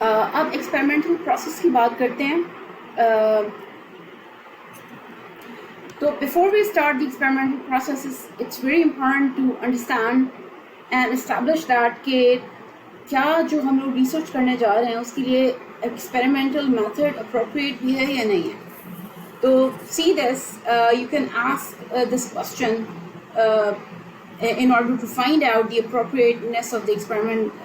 अब experimental process की बात करते हैं. तो before we start the experimental process, it's very important to understand and establish that कि क्या जो हम लोग रिसर्च करने जा रहे हैं उसके लिए एक्सपेरिमेंटल मेथड अप्रोप्रिएट भी है या नहीं है. तो see this, you can ask this question in order to find out the appropriateness of the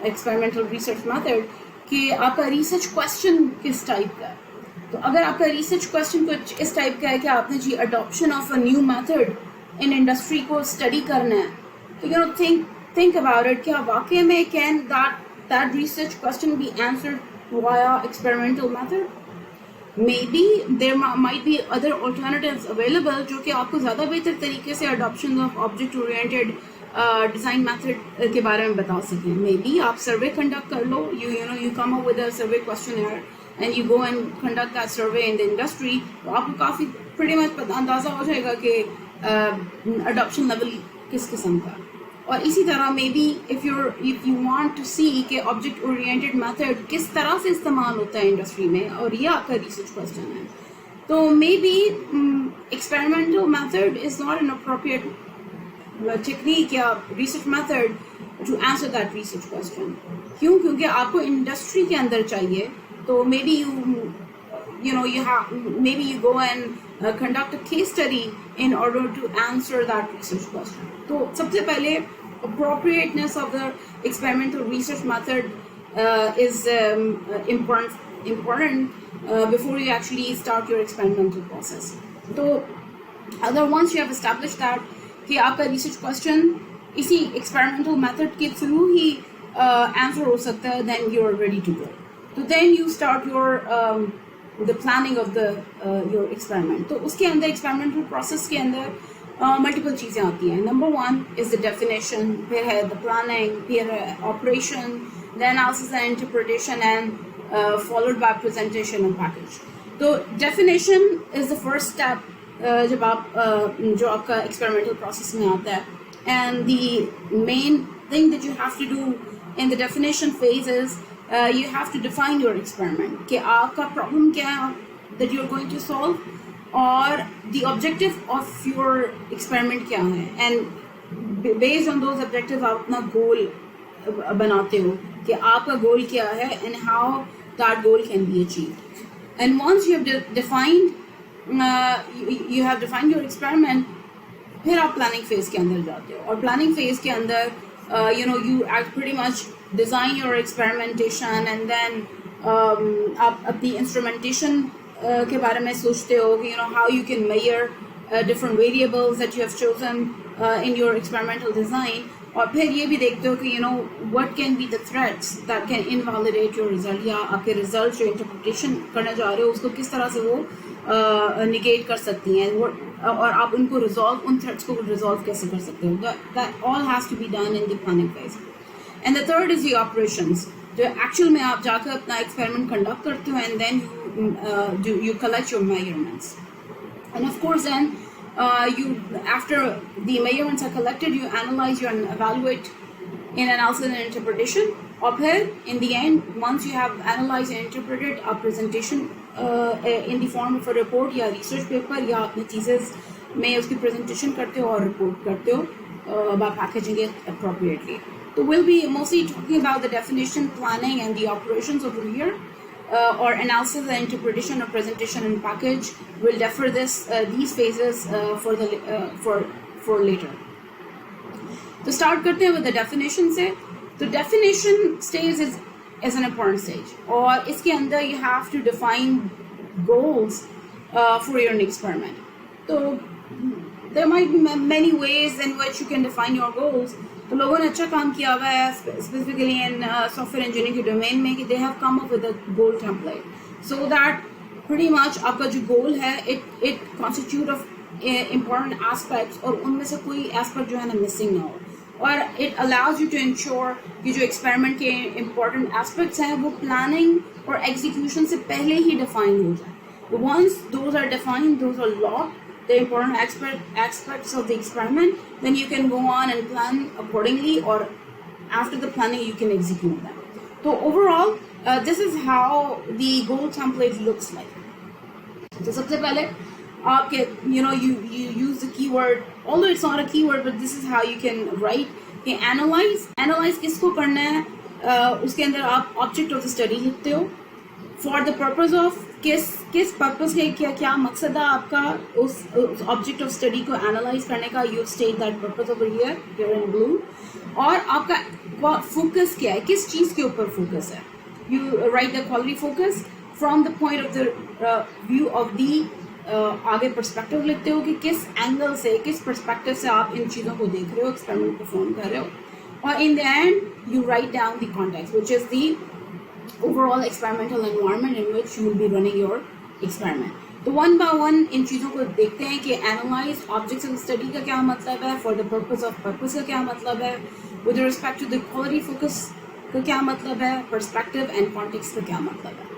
experimental research method कि आपका रिसर्च क्वेश्चन किस टाइप का है. तो अगर आपका रिसर्च क्वेश्चन कुछ इस टाइप का है कि आपने जी adoption of a new method in industry को स्टडी करना है, तो you know think about it, क्या वाकई में can that research question be answered via experimental method? Maybe there might be other alternatives available जो कि आपको ज़्यादा बेहतर तरीके से adoption of object oriented design method के बारे में बता सकें. Maybe आप survey conduct कर लो, you come up with a survey questionnaire and you go and conduct that survey in the industry, तो आपको काफ़ी pretty much अंदाज़ा हो जाएगा कि adoption level किस किस्म का. और इसी तरह maybe if you want to see कि ऑब्जेक्ट ओरिएंटेड मेथड किस तरह से इस्तेमाल होता है इंडस्ट्री में, और ये आपका रिसर्च क्वेश्चन है, तो maybe experimental method is not an appropriate technique या research method to answer that research question. क्यों? क्योंकि आपको इंडस्ट्री के अंदर चाहिए. तो maybe maybe you go and conduct a case study in order to answer that research question. तो सबसे पहले appropriateness of the experimental research method is important before you actually start your experimental process. तो अगर once you have established that कि आपका research question इसी experimental method के through ही answer हो सकता है, then you are ready to go. तो then you start your the planning of the your experiment. तो उसके अंदर experimental process के अंदर multiple चीज़ें आती हैं. Number one is the definition, फिर है the planning, फिर है operation, the analysis and interpretation, and followed by presentation and package. तो definition is the first step जब आप जो आपका experimental process में आता है, and the main thing that you have to do in the definition phase is you have to define your experiment कि आपका problem क्या है that you are going to solve, और the objective of your experiment क्या है, and based on those objectives आप अपना goal बनाते हो कि आपका goal क्या है and how that goal can be achieved. And once you have defined your experiment, फिर आप planning phase के अंदर जाते हो, और planning phase के अंदर you pretty much design your experimentation, and then आप अपनी instrumentation के बारे में सोचते हो कि how you can measure different variables that you have chosen in your experimental design, और फिर ये भी देखते हो कि what can be the threats that can invalidate your result, या आपके result जो interpretation करने जा रहे हो उसको किस तरह से वो negate कर सकती हैं, और आप उनको उन threats को resolve कैसे कर सकते हो. That all has to be done in the planning phase. And the third is the operations, जो actual में आप जाकर अपना experiment conduct करते हो, and then you collect your measurements, and of course then after the measurements are collected, you analyze and evaluate in analysis and interpretation, और फिर in the end once you have analyzed and interpreted a presentation in the form of a report या research paper, या अपनी चीज़ें में उसकी presentation करते हो और report करते हो by packaging it appropriately. So we'll be mostly talking about the definition, planning, and the operations over here, or analysis and interpretation or presentation and package. We'll defer these phases for later. To start करते हैं with the definition से. The definition stage is an important stage, और इसके अंदर you have to define goals for your experiment. So there might be many ways in which you can define your goals. तो लोगों ने अच्छा काम किया हुआ है specifically in software engineering के domain में कि they have come up with a goal template, so that pretty much आपका जो goal है it constitute of important aspects, और उनमें से कोई aspect जो है ना missing ना हो, और it allows you to ensure कि जो experiment के important aspects हैं वो planning और execution से पहले ही define हो जाए. Once those are defined, those are locked, the important aspects of the experiment, then you can go on and plan accordingly, or after the planning you can execute them. So overall this is how the goal template looks like. तो सबसे पहले आपके you use the keyword, although it's not a keyword, but this is how you can write कि analyze किसको करना है. उसके अंदर आप object of the study लिखते हो. For the purpose of किस purpose के क्या मकसद है आपका उस object of study को analyze करने का. You state that purpose over here in blue. और आपका focus क्या है, किस चीज़ के ऊपर focus है. You write the quality focus from the point of the view of the आगे perspective लिखते हो कि किस एंगल से, किस perspective से आप इन चीज़ों को देख रहे हो, experiment परफॉर्म कर रहे हो. और in the end you write down the context, which is the overall experimental environment in which you will be running your experiment. तो one by one इन चीज़ों को देखते हैं कि analyze objects of study का क्या मतलब है, for the purpose of purpose का क्या मतलब है, with respect to the quality focus का क्या मतलब है, perspective and context का क्या मतलब है.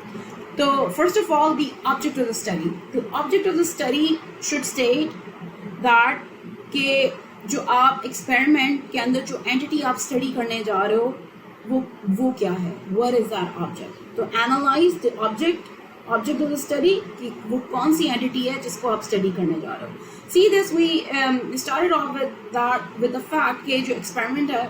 तो first of all the object of the study. The object of the study should state that कि जो आप experiment के अंदर जो entity आप study करने जा रहे हो वो क्या है, what is that object. तो analyze the object of the study कि वो कौन सी entity है जिसको आप study करने जा रहे हो. See this, we started off with the fact कि जो experiment है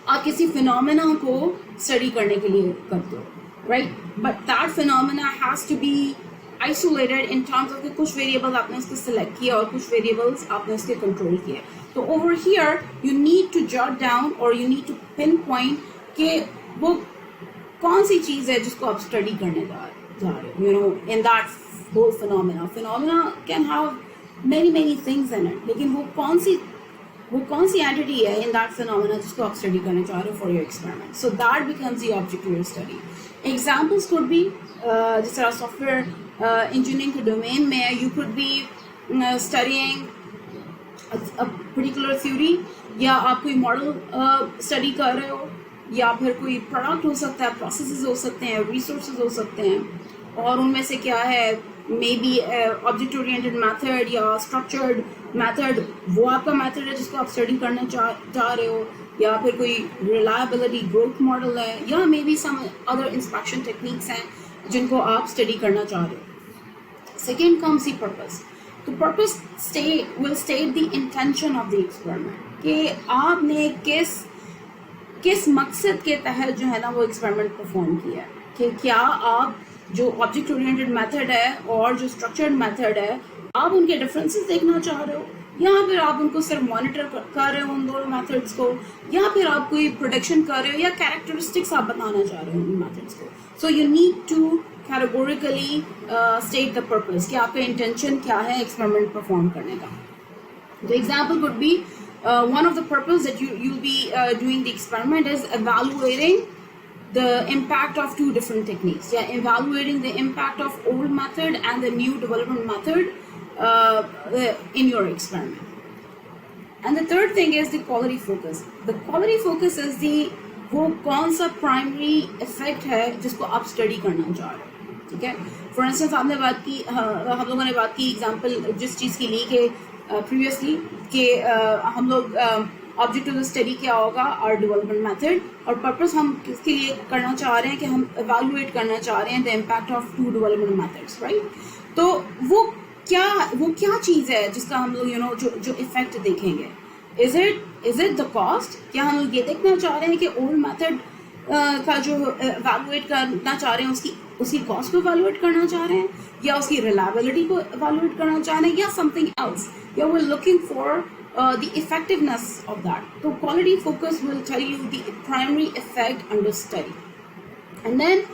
आप किसी phenomena को study करने के लिए करते हो, right? But that phenomena has to be isolated in terms of कि कुछ variables आपने इसके select किया और कुछ variables आपने इसके control किए. तो over here you need to jot down or you need to pinpoint कि वो कौन सी चीज़ है जिसको आप study करने जा रहे हो, in that whole phenomena. Phenomena can have many things in it, लेकिन वो कौन सी entity है in that phenomena जिसको आप study करने जा रहे हो for your experiment. So that becomes the object of your study. Examples could be जिस तरह software engineering के domain में you could be studying a particular theory, या आप कोई model study कर रहे हो, या फिर कोई product हो सकता है, processes हो सकते हैं, resources हो सकते हैं, और उनमें से क्या है maybe object oriented method या structured method, वो आपका method है जिसको आप study करना चाह रहे हो, या फिर कोई reliability growth model है, या maybe some other inspection techniques हैं जिनको आप study करना चाह रहे हो. Second comes the purpose. तो purpose will state the intention of the experiment कि आपने किस मकसद के तहत जो है ना वो experiment perform किया है, कि क्या आप जो object oriented method है और जो structured method है आप उनके differences देखना चाह रहे हो, या फिर आप उनको सिर्फ मॉनिटर कर रहे हो उन दोनों मेथड्स को, या फिर आप कोई प्रोडक्शन कर रहे हो या कैरेक्टरिस्टिक्स आप बताना चाह रहे हो उन मेथड्स को. So you need to categorically state the purpose कि आपका इंटेंशन क्या है एक्सपेरिमेंट परफॉर्म करने का. The example would be one of the purpose that you'll be doing the experiment is evaluating the impact of two different techniques. Yeah, evaluating the impact of old method and the new development method in your experiment. And the third thing is the quality focus. The quality focus is वो कौन सा primary effect है जिसको आप study करना चाह रहे हो. ठीक है, फॉर इंस्टेंस आपने बात की, हम लोगों ने बात की एग्जाम्पल जिस चीज़ की ली कि प्रीवियसली कि हम लोग ऑब्जेक्ट ऑफ द स्टडी क्या होगा और डेवलपमेंट मेथड, और पर्पस हम किसके लिए करना चाह रहे हैं कि हम एवेलुएट करना चाह रहे हैं the impact of two development methods, right. तो वो क्या चीज़ है जिसका हम लोग जो इफेक्ट देखेंगे. इज इट द कॉस्ट, क्या हम लोग ये देखना चाह रहे हैं कि ओल्ड मेथड का जो एवेलुएट करना चाह रहे हैं उसकी कॉस्ट को एवेलुएट करना चाह रहे हैं, या उसकी रिलायबिलिटी को एवेलुएट करना चाह रहे हैं, या समथिंग एल्स, या we are looking for the effectiveness of that. So quality focus will tell you the primary effect under study, and then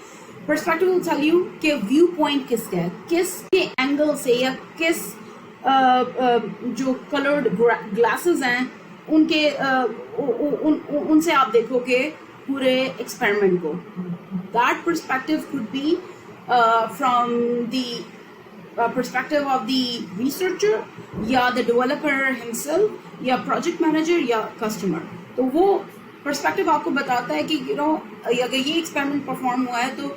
perspective will tell you कि viewpoint किसका है, किसके एंगल से या किस जो colored glasses हैं उनके उनसे आप देखोगे पूरे experiment को. That perspective could be from the perspective of the researcher या the developer himself या project manager या customer. तो वो perspective आपको बताता है कि अगर ये experiment perform हुआ है तो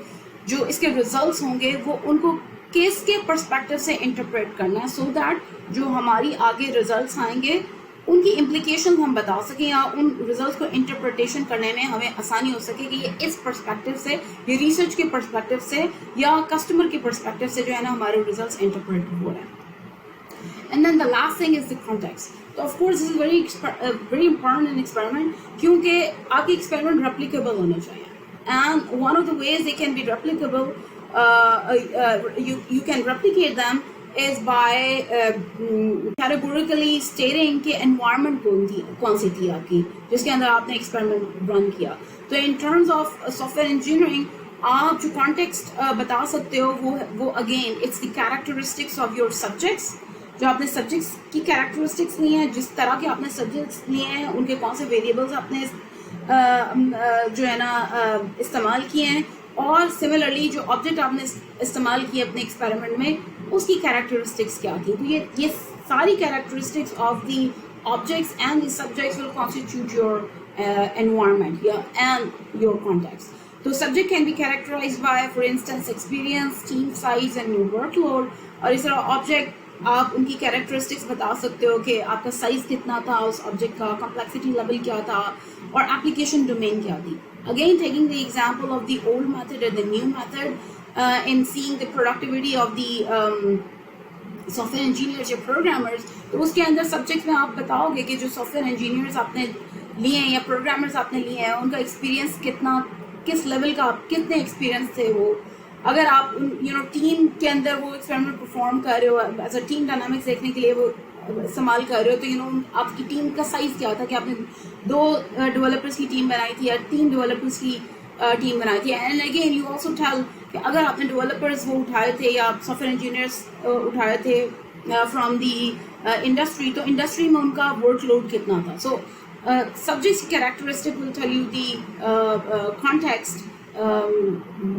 जो इसके results होंगे वो उनको किसके perspective से interpret करना है, so that जो हमारी आगे results आएंगे उनकी इम्प्लीकेशन हम बता सकें या उन रिजल्ट्स को इंटरप्रिटेशन करने में हमें आसानी हो सके कि ये इस पर्सपेक्टिव से, ये रिसर्च के पर्सपेक्टिव से या कस्टमर के पर्सपेक्टिव से जो है ना हमारे रिजल्ट्स इंटरप्रेट हो रहे हैं. And then the last thing is the context. So of course this is very important in experiment क्योंकि आपके experiment replicable होने चाहिए. And one of the ways they can be replicable, you can replicate them is by categorically stating कि environment कौन सी थी आपकी जिसके अंदर आपने experiment run किया. तो in terms of software engineering आप जो context बता सकते हो वो again it's the characteristics of your subjects. जो आपने सब्जेक्ट्स की कैरेक्टरिस्टिक्स ली हैं, जिस तरह के आपने सब्जेक्ट्स लिए हैं, उनके कौन से वेरिएबल्स आपने जो है ना इस्तेमाल किए हैं, और सिमिलरली जो ऑब्जेक्ट आपने इस्तेमाल किए अपने एक्सपेरिमेंट में उसकी कैरेक्टरिस्टिक्स क्या थी. तो ये सारी characteristics of the objects and the subjects will constitute your environment and your context. तो subject can be characterized by for instance experience, team size and new workload. और इस तरह ऑब्जेक्ट आप उनकी कैरेक्टरिस्टिक्स बता सकते हो कि आपका साइज कितना था उस ऑब्जेक्ट का, कॉम्प्लेक्सिटी लेवल क्या था और एप्लीकेशन डोमेन क्या थी. Again taking the example of the old method and the new method in seeing the productivity of the software engineers या प्रोग्रामर्स. तो उसके अंदर सब्जेक्ट में आप बताओगे कि जो सॉफ्टवेयर इंजीनियर्स आपने लिए हैं या प्रोग्रामर्स आपने लिए हैं उनका एक्सपीरियंस कितना, किस लेवल का, कितने एक्सपीरियंस थे वो. अगर आप टीम के अंदर वो एक्सपेरिमेंट परफॉर्म कर रहे हो एज अ टीम डायनामिक्स देखने के लिए वो इस्तेमाल कर रहे हो, तो आपकी टीम का साइज क्या था कि आपने 2 डेवलपर्स की टीम बनाई थी या 3 डेवलपर्स की टीम बनाई थी. And again you also tell कि अगर आपने डेवलपर्स वो उठाए थे या सॉफ्टवेयर इंजीनियर्स उठाए थे फ्रॉम द इंडस्ट्री, तो इंडस्ट्री में उनका वर्कलोड कितना था. So subjects characteristic will tell you the context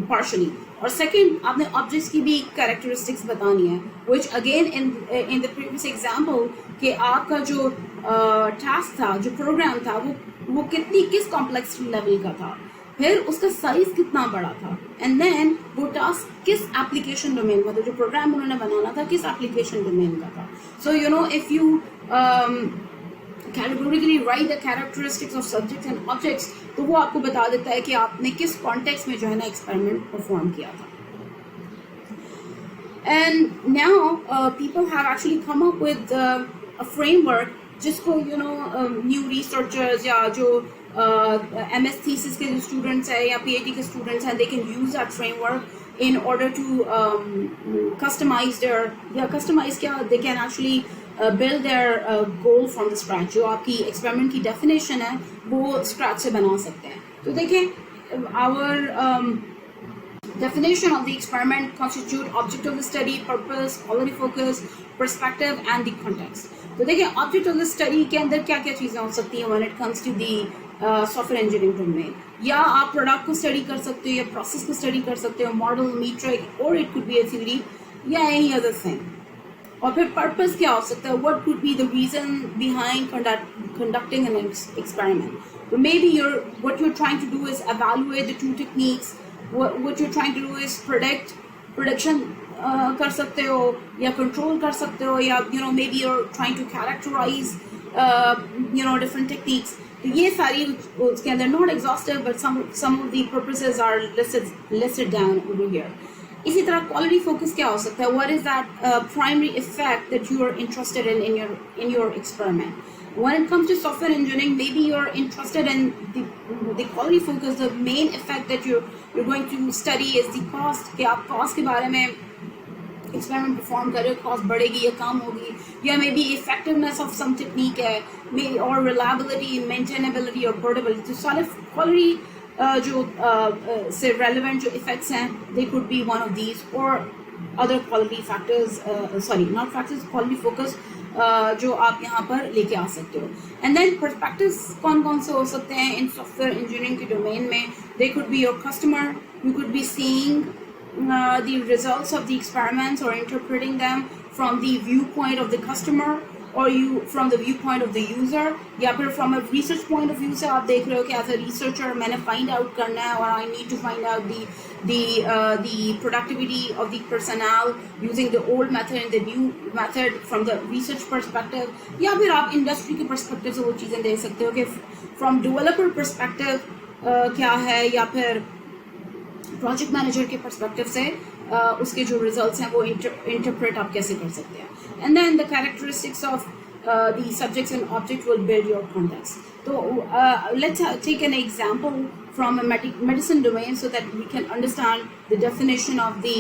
partially. और सेकंड आपने ऑब्जेक्ट्स की भी कैरेक्टरिस्टिक्स बतानी है, which again in the previous example कि आपका जो टास्क था, जो प्रोग्राम था, वो किस कॉम्प्लेक्सिटी लेवल का था, फिर उसका साइज कितना बड़ा था, एंड देन वो टास्क किस एप्लीकेशन डोमेन का था, जो प्रोग्राम उन्होंने बनाना था किस एप्लीकेशन डोमेन का था. So if you categorically write the characteristics of subjects and objects, तो वो आपको बता देता है कि आपने किस कॉन्टेक्स्ट में जो है ना एक्सपेरिमेंट परफॉर्म किया था. And now people have actually come up with a framework जिसको new researchers या जो MS thesis के जो students हैं या PhD के students हैं, they can use that framework in order to customize क्या, they can actually build their goal from the scratch. जो आपकी experiment की definition है वो scratch से बना सकते हैं. तो देखें our definition of the experiment constitute object of the study, purpose, quality focus, perspective and the context. तो देखिए object of the study के अंदर क्या क्या चीज़ें हो सकती हैं when it comes to the software engineering domain. या आप प्रोडक्ट को स्टडी कर सकते हो या प्रोसेस को स्टडी कर सकते हो, मॉडल, मीट्रिक, और it could be a theory या एनी अदर थिंग. और फिर पर्पस क्या हो सकता है, what could be the reason behind conducting an experiment. So maybe what you're trying to do is evaluate the two techniques. What you're trying to do is prediction कर सकते हो या कंट्रोल कर सकते हो, या maybe you're trying to characterize different techniques. तो ये सारी उसके अंदर not exhaustive but some of the purposes are listed down over here. इसी तरह quality focus क्या हो सकता है, what is that primary effect that you are interested in your experiment. When it comes to software engineering, maybe you're interested in the quality focus. The main effect that you're going to study is the cost, कि आप cost के बारे में experiment perform कर रहे हो, cost बढ़ेगी या कम होगी, या maybe effectiveness of some technique है, maybe or reliability, maintainability or portability. तो सारे quality जो से relevant जो effects हैं, they could be one of these or other quality factors, not factors, quality focus जो आप यहाँ पर लेके आ सकते हो. And then perspectives कौन से हो सकते हैं in software engineering के domain में. They could be your customer, you could be seeing the results of the experiments or interpreting them from the viewpoint of the customer. और you from the view point of the user, या फिर from a research point of view से आप देख रहे हो कि as a researcher मैंने फाइंड आउट करना है और I need to find out the productivity of the personnel using the old method and the new method from the research perspective, या फिर आप इंडस्ट्री के परस्पेक्टिव से वो चीज़ें देख सकते हो कि फ्रॉम डेवलपर परस्पेक्टिव क्या है, या फिर प्रोजेक्ट मैनेजर के परस्पेक्टिव से उसके जो रिजल्ट्स हैं वो इंटरप्रेट आप कैसे कर सकते हैं. And then the characteristics of the subjects and object will build your context. So let's take an example from a medicine domain so that we can understand the definition of the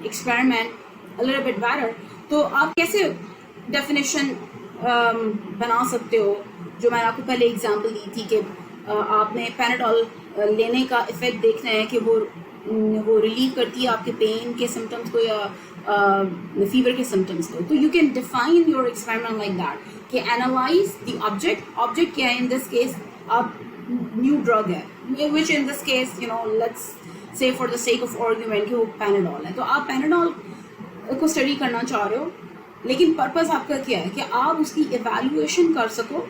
experiment a little bit better. तो आप कैसे definition बना सकते हो, जो मैंने आपको पहले एग्जांपल दी थी कि आपने पैनाडोल लेने का इफेक्ट देखना है कि वो रिलीव करती है आपके पेन के सिम्टम्स को या फीवर के सिम्टम्स को. तो you can define your experiment like that कि एनालाइज द ऑब्जेक्ट क्या है. इन दिस केस आप न्यू ड्रग है which in this case let's say for the sake of argument कि वो पैनाडोल है. तो आप पैनाडोल को स्टडी करना चाह रहे हो, लेकिन पर्पस आपका क्या है कि आप उसकी इवैल्यूएशन कर सको,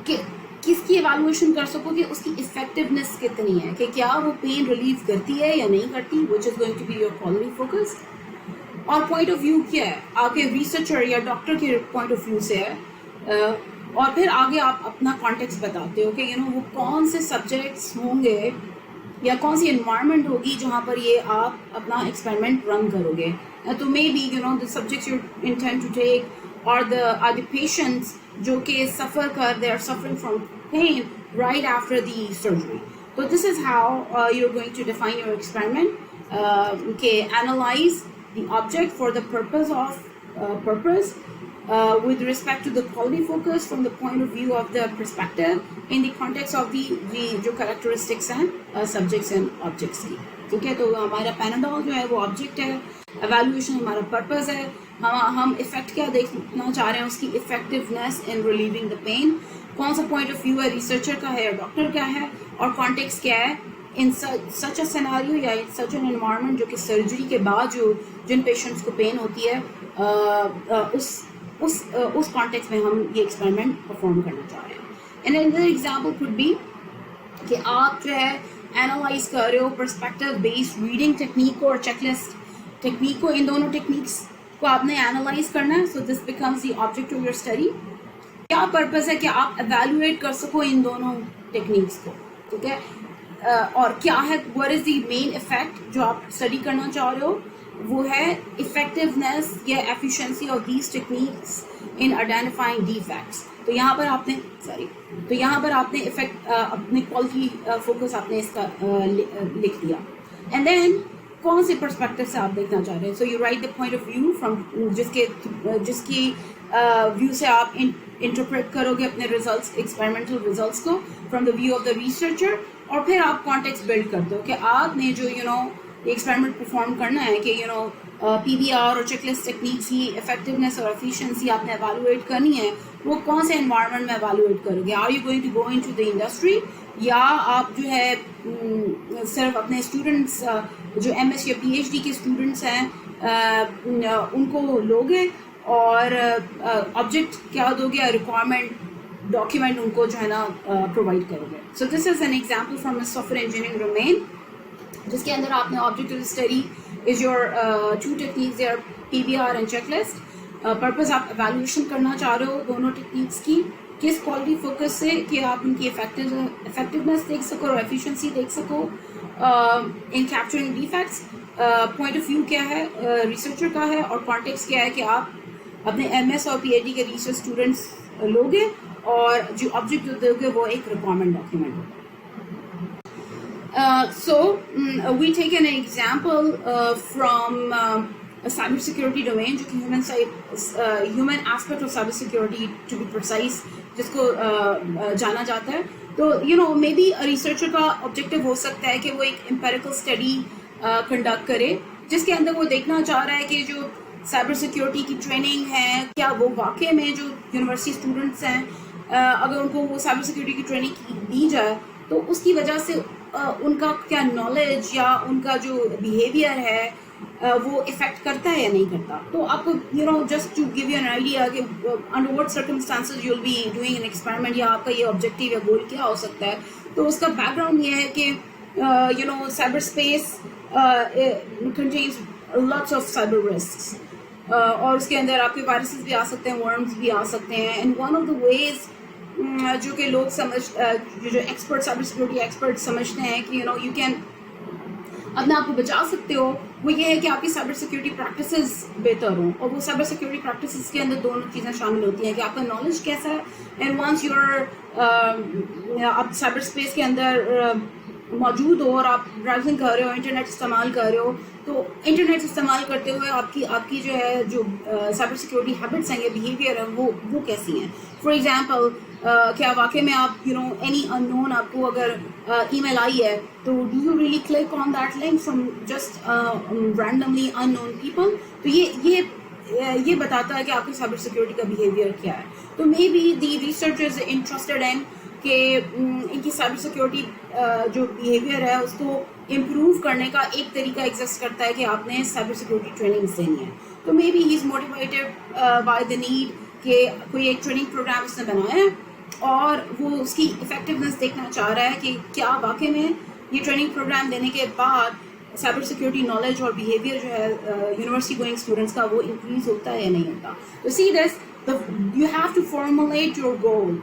कि किसकी इवैल्यूएशन कर सको कि उसकी इफेक्टिवनेस कितनी है, कि क्या वो पेन रिलीव करती है या नहीं करती, which is going to be your quality focus. और पॉइंट ऑफ व्यू क्या है आपके रिसर्चर या डॉक्टर के पॉइंट ऑफ व्यू से है. और फिर आगे आप अपना कॉन्टेक्स्ट बताते हो कि वो कौन से सब्जेक्ट्स होंगे या कौन सी एनवायरनमेंट होगी जहाँ पर ये आप अपना एक्सपेरिमेंट रन करोगे. तो maybe the subjects you intend to take और द पेशेंट्स जो कि सफ़र कर, they are suffering from pain right after the surgery. तो this is how you are going to define your experiment, के analyze the object for the purpose of purpose with respect to the quality focus from the point of view of the perspective in the context of the जो characteristics हैं subjects and objects की. ठीक है, तो हमारा Panadol जो है वो ऑब्जेक्ट है, एवेल्यूएशन हमारा पर्पस है, हम इफेक्ट क्या देखना चाह रहे हैं, उसकी effectiveness in relieving the pain, कौन सा पॉइंट ऑफ व्यू है, रिसर्चर का है या डॉक्टर का है, और कॉन्टेक्स्ट क्या है इन सच अ सिनेरियो या इन सच एन एनवायरनमेंट जो कि सर्जरी के बाद जो जिन पेशेंट्स को पेन होती है उस कॉन्टेक्स्ट में हम ये एक्सपेरिमेंट परफॉर्म करना चाह रहे हैं. And another example could be कि आप जो है एनालाइज कर रहे हो पर्सपेक्टिव बेस्ड रीडिंग टेक्निक को और चेकलिस्ट टेक्निक को, इन दोनों टेक्निक्स को आपने एनालाइज करना है. So this becomes the object of your study. क्या पर्पस है कि आप एवेल्युएट कर सको इन दोनों टेक्निक्स को. ठीक है, और क्या है, what is the main effect जो आप स्टडी करना चाह रहे हो, वो है इफेक्टिवनेस या efficiency of these techniques in identifying defects. तो यहाँ पर आपने इफेक्ट अपने क्वालिटी फोकस आपने इसका लिख दिया. एंड देन कौन से पर्सपेक्टिव से आप देखना चाह रहे हैं. So you right the point of view from जिसकी व्यू से आप इंटरप्रेट करोगे अपने रिजल्ट्स, एक्सपेरिमेंटल रिजल्ट्स को from the view of the researcher. और फिर आप कॉन्टेक्स्ट बिल्ड करते हो कि आपने जो एक्सपेरिमेंट परफॉर्म करना है कि पीबीआर और चेकलिस्ट टेक्निक्स की इफेक्टिवनेस और एफिशिएंसी आपने एवेल्युएट करनी है, वो कौन से एनवायरनमेंट में एवेल्युएट करोगे. Are you going to go into the industry, या आप जो है सिर्फ अपने स्टूडेंट्स जो एमएस या पीएचडी के स्टूडेंट्स हैं उनको लोगे और ऑब्जेक्ट क्या दोगे, रिक्वायरमेंट डॉक्यूमेंट उनको जो है ना प्रोवाइड करोगे. So this is an example from software engineering domain जिसके अंदर आपने object of study is your two techniques, there PBR and checklist. Purpose आप एवेल्युएशन करना चाह रहे हो दोनों टेक्निक्स की, किस क्वालिटी फोकस से कि आप उनकी इफेक्टिवनेस देख सको और एफिशिएंसी देख सको इन capturing defects. Point of view क्या है, रिसर्चर का है, और कॉन्टेक्स्ट क्या है कि आप अपने एमएस और पीएचडी के रिसर्च स्टूडेंट्स लोगे और जो ऑब्जेक्ट दोगे वो एक रिक्वायरमेंट डॉक्यूमेंट होगा. So we take an example from a cybersecurity domain जो कि human aspect of cybersecurity to be precise जिसको जाना जाता है. तो मे बी रिसर्चर का ऑब्जेक्टिव हो सकता है कि वो एक एम्पेरिकल स्टडी कंडक्ट करे जिसके अंदर वो देखना चाह रहा है कि जो साइबर सिक्योरिटी की ट्रेनिंग है क्या वो वाकई में जो यूनिवर्सिटी स्टूडेंट्स हैं अगर उनको वो साइबर सिक्योरिटी की ट्रेनिंग दी जाए तो उसकी वजह से उनका क्या नॉलेज या उनका जो बिहेवियर है वो इफेक्ट करता है या नहीं करता. तो आपको just to give you an idea कि under what circumstances you will be doing an experiment या आपका ये ऑब्जेक्टिव या गोल क्या हो सकता है. तो उसका बैकग्राउंड ये है कि cyber space contains lots of cyber risks, और उसके अंदर आपके वायरसेस भी आ सकते हैं, वर्म्स भी आ सकते हैं. And one of the ways जो कि लोग जो एक्सपर्ट साइबर सिक्योरिटी एक्सपर्ट समझते हैं कि यू कैन अपने आप को बचा सकते हो, वो ये है कि आपकी साइबर सिक्योरिटी प्रैक्टिसेस बेहतर हों. और वो साइबर सिक्योरिटी प्रैक्टिसेस के अंदर दोनों चीज़ें शामिल होती हैं कि आपका नॉलेज कैसा है, एंड वंस आप साइबर स्पेस के अंदर मौजूद हो और आप ब्राउजिंग कर रहे हो, इंटरनेट इस्तेमाल कर रहे हो, तो इंटरनेट इस्तेमाल करते हुए आपकी जो है जो साइबर सिक्योरिटी हैबिट्स हैं या बिहेवियर है वो कैसी हैं. फॉर एग्जांपल क्या वाकई में आप एनी अननोन आपको अगर ईमेल आई है तो do you really click on that link from just randomly unknown people. तो ये बताता है कि आपकी साइबर सिक्योरिटी का बिहेवियर क्या है. तो may be the researchers interested in कि इनकी साइबर सिक्योरिटी जो बिहेवियर है उसको इम्प्रूव करने का एक तरीका एग्जिस्ट करता है कि आपने साइबर सिक्योरिटी ट्रेनिंग देनी है. तो may be he is motivated by the need कि कोई एक ट्रेनिंग प्रोग्राम उसने बनाया है और वो उसकी इफेक्टिवनेस देखना चाह रहा है कि क्या वाकई में ये ट्रेनिंग प्रोग्राम देने के बाद साइबर सिक्योरिटी नॉलेज और बिहेवियर जो है यूनिवर्सिटी गोइंग स्टूडेंट्स का वो इंक्रीज होता है या नहीं होता. तो see this, you have to formulate your goal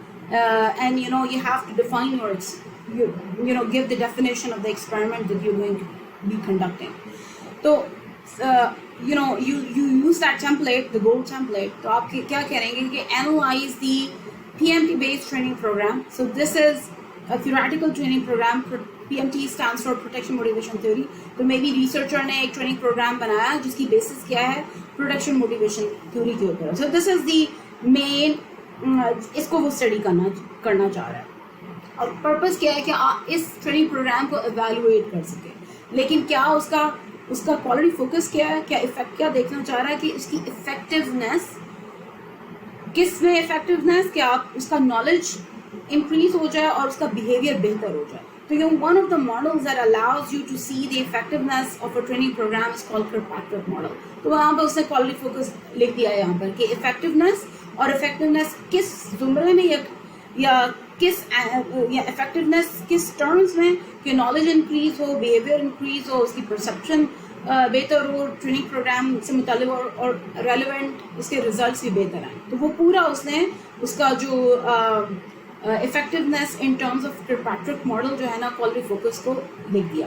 and you have to define give the definition of the experiment that you're going to be conducting. So you use that template, the goal template. तो आप क्या करेंगे कि analyze the PMT based training program. So this is a theoretical training program. PMT stands for Protection Motivation Theory. तो maybe researcher ने एक training program बनाया जिसकी basis क्या है, Protection Motivation Theory के ऊपर. So this is the main इसको वो स्टडी करना चाह रहा है. और पर्पस क्या है कि आप इस ट्रेनिंग प्रोग्राम को एवेलुएट कर सके. लेकिन क्या उसका क्वालिटी फोकस क्या है, क्या देखना चाह रहा है कि इसकी इफेक्टिवनेस किस में इफेक्टिवनेस, कि आप उसका नॉलेज इंक्रीज हो जाए और उसका बिहेवियर बेहतर हो जाए. तो one of the models that allows you to see the effectiveness of a training program is called Kirkpatrick model. तो वहाँ पर उसने क्वालिटी फोकस लिख दिया है यहाँ पर कि इफेक्टिवनेस और इफेक्टिवनेस किस जुमरे में या इफेक्टिवनेस किस टर्म्स में कि नॉलेज इंक्रीज हो, बिहेवियर इंक्रीज हो, उसकी परसेप्शन बेहतर हो, ट्रेनिंग प्रोग्राम से मुतालिक और रेलिवेंट उसके रिजल्ट्स भी बेहतर आए. तो वो पूरा उसने उसका जो effectiveness in terms of Kirkpatrick model जो है ना क्वालिटी फोकस को लिख दिया.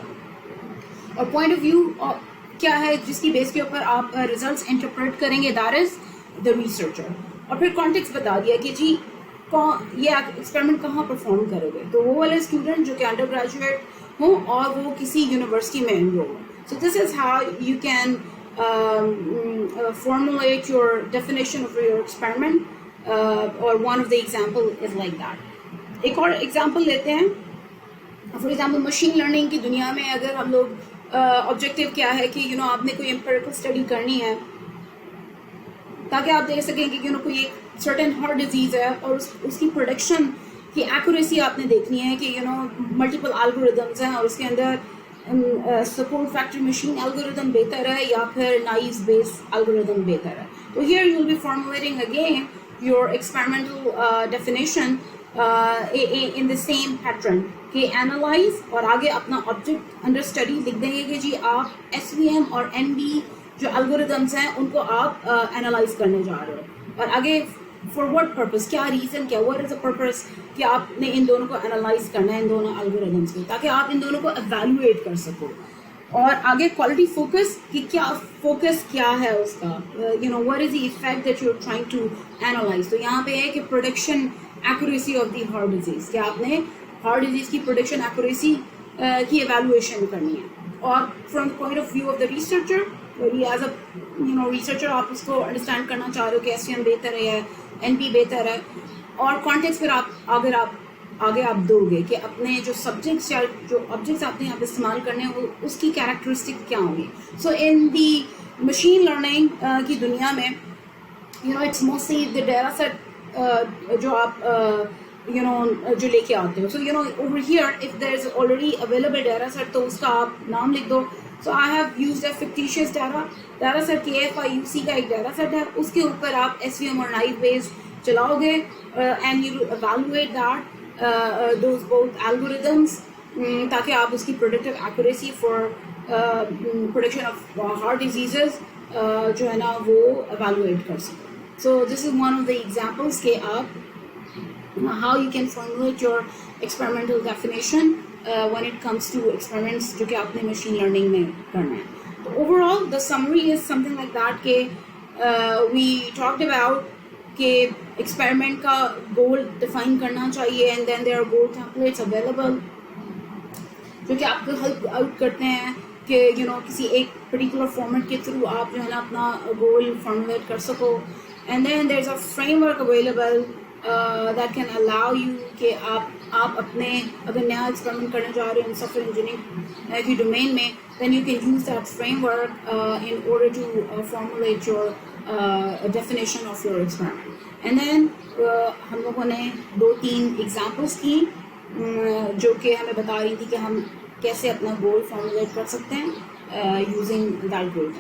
और पॉइंट ऑफ व्यू क्या है जिसकी बेस के ऊपर आप रिजल्ट्स इंटरप्रेट करेंगे, दैट इज द रिसर्चर. और फिर कॉन्टेक्स्ट बता दिया कि जी ये एक्सपेरिमेंट कहाँ परफॉर्म करोगे. तो वो वाले स्टूडेंट जो कि अंडर ग्रेजुएट हों और वो किसी यूनिवर्सिटी में एनरोल हो. सो this is how you can formulate your definition of your experiment, or one of the example is like that. एक और एग्जाम्पल लेते हैं. फॉर एग्जाम्पल मशीन लर्निंग की दुनिया में अगर हम लोग ऑब्जेक्टिव क्या है कि आपने कोई एम्पिरिकल स्टडी करनी है ताकि आप देख सकें कि कोई एक सर्टेन हार्ट डिजीज़ है और उसकी प्रोडिक्शन की एक्यूरेसी आपने देखनी है कि मल्टीपल एल्गोरिदम्स हैं और उसके अंदर सपोर्ट फैक्टर मशीन एल्गोरिदम बेहतर है या फिर नाइस बेस एल्गोरिदम बेहतर है. तो here you will B formulating again your experimental definition in the same pattern कि एनालाइज और आगे अपना ऑब्जेक्ट अंडर स्टडी लिख देंगे कि जी आप SVM और NB जो एल्गोरिदम्स हैं उनको आप एनालाइज करने जा रहे हो. और आगे फॉर व्हाट पर्पस, क्या रीज़न, क्या व्हाट इज द पर्पस कि आपने इन दोनों को एनालाइज करना है, इन दोनों एल्गोरिदम्स को, ताकि आप इन दोनों को एवेलुएट कर सको. और आगे क्वालिटी फोकस कि क्या फोकस क्या है उसका, what is the effect that you are trying to analyse. तो यहाँ पे है कि prediction accuracy of the heart disease, कि आपने हार्ट डिजीज़ की प्रोडिक्शन एक्यूरेसी की एवेलुएशन करनी है. और from the point of view of the researcher, as a researcher आप उसको अंडरस्टैंड करना चाह रहे हो कि SVM बेहतर है या NP बेहतर है. और कॉन्टेक्स्ट फिर अगर आप आगे आप दोगे कि अपने जो सब्जेक्ट्स या जो ऑब्जेक्ट्स आपने यहाँ पे इस्तेमाल करने हैं वो उसकी कैरेक्टरिस्टिक क्या होंगी. सो इन दी मशीन लर्निंग की दुनिया में it's mostly the data set जो आप जो लेके आते हो. So over here if there is already available data set तो उसका आप नाम लिख दो. So I have used a fictitious data set KFIUC का एक data set है, उसके ऊपर आप SVM और naive Bayes चलाओगे and you evaluate that those both algorithms ताकि आप उसकी predictive accuracy for prediction of heart diseases जो है ना वो evaluate कर सको. So this is one of the examples के आप how you can formulate your experimental definition when it comes to experiments जो कि आपने machine learning में करना है. So overall the summary is something like that कि we talked about कि experiment का goal define करना चाहिए and then there are goal templates available जो कि आपको help out करते हैं कि किसी एक particular format के through आप जो है ना अपना goal formulate कर सको. And then there's a framework available that can allow you कि आप अपने अगर नया एक्सपेरिमेंट करने जा रहे हो सॉफ्टवेयर इंजीनियरिंग की डोमेन में then you can use that framework in order to formulate your definition of your experiment. And then हम लोगों ने 2-3 एग्जांपल्स की जो कि हमें बता रही थी कि हम कैसे अपना गोल फॉर्मुलेट कर सकते हैं यूजिंग दैट गोल.